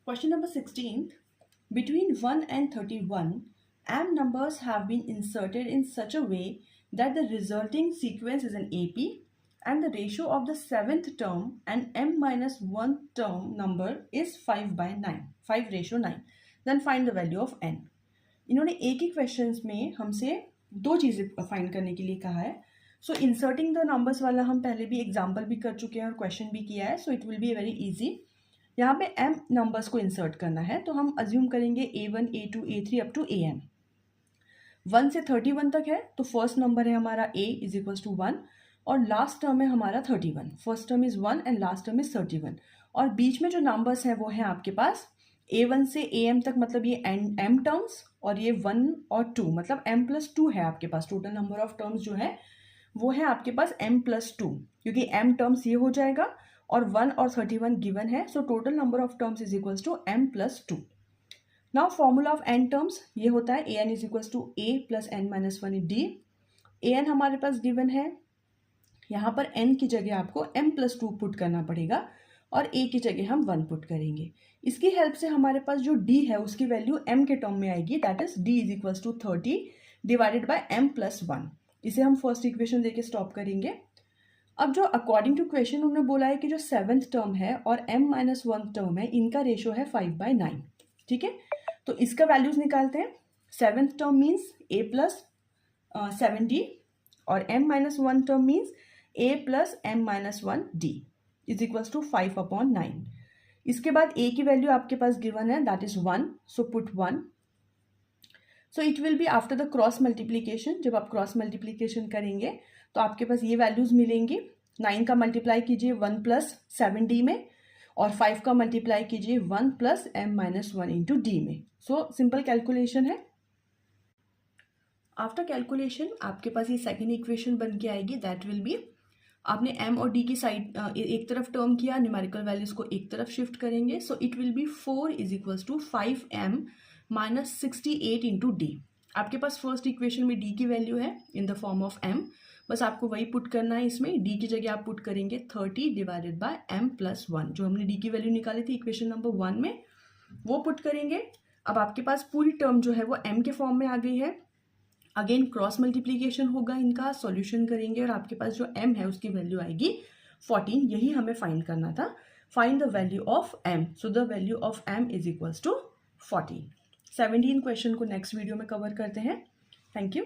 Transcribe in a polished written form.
Question number 16. Between 1 and 31, m numbers have been inserted in such a way that the resulting sequence is an AP and the ratio of the seventh term and m minus 1 term number is 5/9, 5:9. Then find the value of n. इन्होंने एक ही questions में हमसे दो चीज़ें find करने के लिए कहा है. सो इंसर्टिंग द नंबर्स वाला हम पहले भी एग्जाम्पल भी कर चुके हैं और क्वेश्चन भी किया है. सो it will be very easy. यहाँ पे m नंबर्स को इंसर्ट करना है तो हम अज्यूम करेंगे a1 a2 a3 up to am. 1 से 31 तक है तो फर्स्ट नंबर है हमारा a इज इक्वल्स टू 1 और लास्ट टर्म है हमारा 31. First term is 1 and last term is 31 और बीच में जो नंबर्स हैं वो हैं आपके पास a1 से am तक, मतलब ये m टर्म्स, और ये 1 और 2 मतलब m+2 है आपके पास. टोटल नंबर ऑफ टर्म्स जो है वो है आपके पास m+2 क्योंकि m टर्म्स ये हो जाएगा और 1 और 31 गिवन है. So total number of terms is equals to m+2. Now formula of n terms ये होता है an is equals to a plus n minus 1 d. an हमारे पास गिवन है. यहाँ पर n की जगह आपको m+2 पुट करना पड़ेगा और a की जगह हम 1 पुट करेंगे. इसकी हेल्प से हमारे पास जो d है उसकी वैल्यू m के टर्म में आएगी. That is d is equals to 30 divided by m+1. इसे हम फर्स्ट इक्वेशन देके स्टॉप करेंगे. अब जो अकॉर्डिंग टू क्वेश्चन उन्होंने बोला है कि जो सेवेंथ टर्म है और m-1 टर्म है इनका रेशो है 5/9. ठीक है, तो इसका वैल्यूज निकालते हैं. Seventh term means a plus 7d और m-1 term means a plus m-1 d is equals to 5/9. इसके बाद a की वैल्यू आपके पास गिवन है that is 1. So put 1. So it will be after the cross multiplication. जब आप cross multiplication करेंगे तो आपके पास ये वैल्यूज मिलेंगी. 9 का मल्टीप्लाई कीजिए 1 प्लस 7d में और 5 का मल्टीप्लाई कीजिए 1 प्लस m-1 इंटू डी में. सो सिंपल कैलकुलेशन है. आफ्टर कैलकुलेशन आपके पास ये सेकेंड इक्वेशन बन के आएगी. दैट विल बी, आपने m और d की साइड एक तरफ टर्म किया, न्यूमेरिकल वैल्यूज को एक तरफ शिफ्ट करेंगे. So it will be 4 is equals to 5m minus 68 into d. आपके पास फर्स्ट इक्वेशन में d की वैल्यू है in the form of m. बस आपको वही पुट करना है. इसमें d की जगह आप पुट करेंगे 30 डिवाइडेड बाय m+1. जो हमने d की वैल्यू निकाली थी इक्वेशन नंबर 1 में वो पुट करेंगे. अब आपके पास पूरी टर्म जो है वो m के फॉर्म में आ गई है. अगेन क्रॉस मल्टीप्लीकेशन होगा, इनका सॉल्यूशन करेंगे और आपके पास जो m है उसकी वैल्यू आएगी 14. यही हमें फाइंड करना था. Find the value of m. So the value of m is equals to 14. 17 question को नेक्स्ट वीडियो में कवर करते हैं. Thank you.